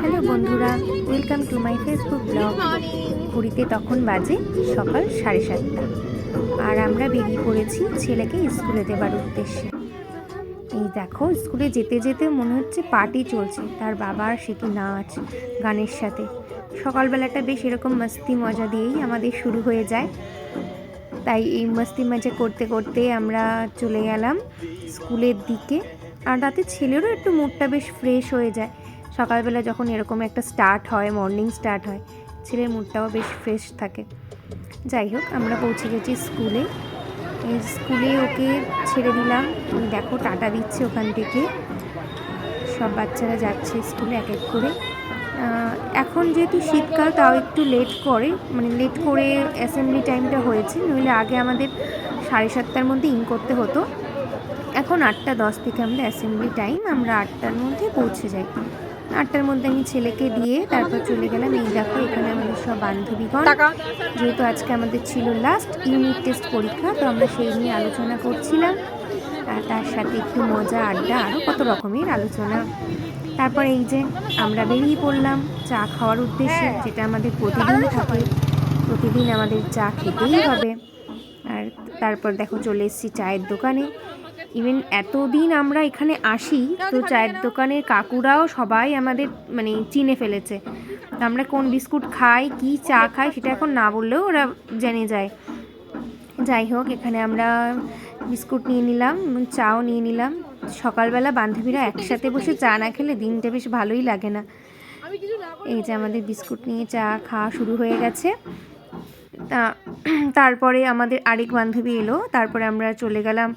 Hello বন্ধুরা, welcome to my Facebook blog. ঘড়িতে তখন বাজে সকাল 7:30, আর আমরা বেরিয়ে পড়েছি ছেলেকে স্কুলে দেবার উদ্দেশ্যে। এই দেখো, স্কুলে যেতে যেতে মনে হচ্ছে পার্টি চলছে, তার বাবার সে কি নাচ গানের সাথে। সকালবেলাটা বেশ এরকম মস্তি মজা দিয়েই আমাদের শুরু হয়ে যায়। তাই এই মস্তি মজা করতে করতে আমরা চলে গেলাম স্কুলের দিকে। আর রাতে ছেলেরও একটু মুডটা বেশ ফ্রেশ হয়ে যায় সকালবেলা যখন এরকম একটা স্টার্ট হয়, মর্নিং স্টার্ট হয়, ছেলের মুডটাও বেশ ফ্রেশ থাকে। যাই হোক, আমরা পৌঁছে গেছি স্কুলে। স্কুলে ওকে ছেড়ে দিলাম। দেখো, টাটা দিচ্ছে ওখান থেকে। সব বাচ্চারা যাচ্ছে স্কুলে এক এক করে। এখন যেহেতু শীতকাল, তাও একটু লেট করে অ্যাসেম্বলি টাইমটা হয়েছে, নইলে আগে আমাদের 7:30টার মধ্যে ইন করতে হতো। এখন 8:10 থেকে আমরা অ্যাসেম্বলি টাইম, আমরা 8টার মধ্যে পৌঁছে যাই। 8টার মধ্যে আমি ছেলেকে দিয়ে তারপর চলে গেলাম। এই দেখো, এখানে আমাদের সব বান্ধবীগণ, যেহেতু আজকে আমাদের ছিল লাস্ট ইউনিট টেস্ট পরীক্ষা, তো আমরা সেই নিয়ে আলোচনা করছিলাম। আর তার সাথে একটু মজা, আড্ডা, আরও কত রকমের আলোচনা। তারপর এই যে আমরা বেরিয়ে পড়লাম চা খাওয়ার উদ্দেশ্যে, যেটা আমাদের প্রতিদিন থাকে। প্রতিদিন আমাদের চা খেতেই হবে। আর তারপর দেখো, চলে এসেছি চায়ের দোকানে। ইভেন এতদিন আমরা এখানে আসি, তো চায়ের দোকানের কাকুরাও সবাই আমাদের চিনে ফেলেছে। আমরা কোন বিস্কুট খাই, কি চা খাই, সেটা এখন না বললেও ওরা জেনে যায়। যাই হোক, এখানে আমরা বিস্কুট নিয়ে নিলাম এবং চাও নিয়ে নিলাম। সকালবেলা বান্ধবীরা একসাথে বসে চা না খেলে দিনটা বেশ ভালোই লাগে না। এই যে আমাদের বিস্কুট নিয়ে চা খাওয়া শুরু হয়ে গেছে। তারপরে আমাদের আরেক বান্ধবী এলো। তারপরে আমরা চলে গেলাম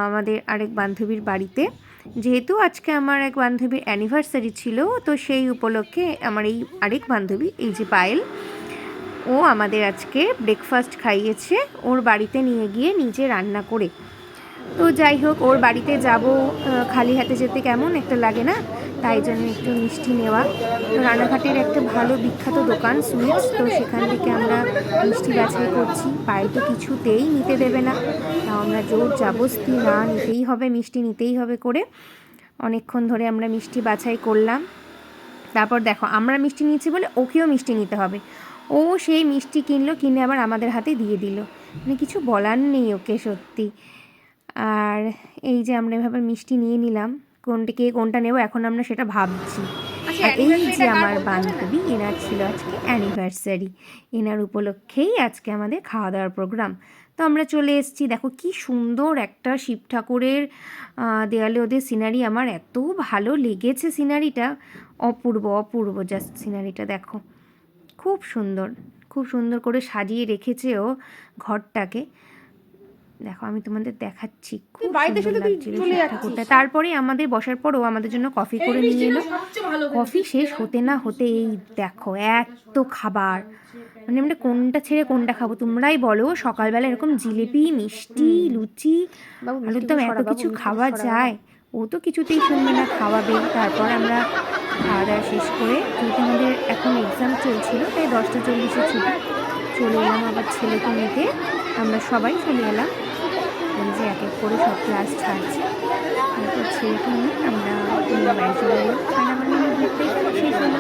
আমাদের আরেক বান্ধবীর বাড়িতে। যেহেতু আজকে আমার এক বান্ধবীর অ্যানিভার্সারি ছিল, তো সেই উপলক্ষে আমার এই আরেক বান্ধবী, এই যে পায়েল, ও আমাদের আজকে ব্রেকফাস্ট খাইয়েছে ওর বাড়িতে নিয়ে গিয়ে নিজে রান্না করে। তো যাই হোক, ওর বাড়িতে যাব, খালি হাতে যেতে কেমন একটা লাগে না, তাই জন্য একটু মিষ্টি নেওয়া। তো রানাঘাটের একটা ভালো বিখ্যাত দোকান সুইটস, তো সেখান থেকে আমরা মিষ্টি বাছাই করছি। পায়েল তো কিছুতেই নিতে দেবে না, তাও আমরা জোর জবরদস্তি, না নিতেই হবে, মিষ্টি নিতেই হবে করে অনেকক্ষণ ধরে আমরা মিষ্টি বাছাই করলাম। তারপর দেখো, আমরা মিষ্টি নিয়েছি বলে ওকেও মিষ্টি নিতে হবে। ও সেই মিষ্টি কিনলো, কিনে আবার আমাদের হাতে দিয়ে দিল। কিছু বলার নেই ওকে, সত্যি। আর এই যে আমরা এভাবে মিষ্টি নিয়ে নিলাম, কোনটা নেব এখন আমরা সেটা ভাবছি। আর এই যে আমার বান্ধবী, এনার ছিল আজকে অ্যানিভার্সারি, এনার উপলক্ষেই আজকে আমাদের খাওয়া দাওয়ার প্রোগ্রাম। তো আমরা চলে এসেছি। দেখো কি সুন্দর একটা শিব ঠাকুরের দেয়ালে ওদের সিনারি, আমার এত ভালো লেগেছে সিনারিটা, অপূর্ব অপূর্ব জাস্ট সিনারিটা দেখো, খুব সুন্দর, খুব সুন্দর করে সাজিয়ে রেখেছে ও ঘরটাকে। দেখো, আমি তোমাদের দেখাচ্ছি, খুব সুন্দর লাগছিল ঠাকুরটা। তারপরে আমাদের বসার পর ও আমাদের জন্য কফি করে নিয়ে এলো। কফি শেষ হতে না হতে এই দেখো এত খাবার, আমরা কোনটা ছেড়ে কোনটা খাবো তোমরাই বলো। সকালবেলা এরকম জিলিপি, মিষ্টি, লুচি, আলুর দম, এত কিছু খাওয়া যায়? ও তো কিছুতেই শুনবে না, খাওয়াবে। তারপর আমরা খাওয়া দাওয়া শেষ করে, যেহেতু আমাদের এখন এক্সাম চলছিল, তাই 10:40 ছুটি, চলে এলাম আবার ছেলেকে নিতে। আমরা সবাই চলে এলাম, যে এক এক করে সব ক্লাস ছাড়ছে। তারপর ছেলেকে নিয়ে আমরা বাড়ি চলে এলাম। আর আমার ঘুরতে শেষ হলো।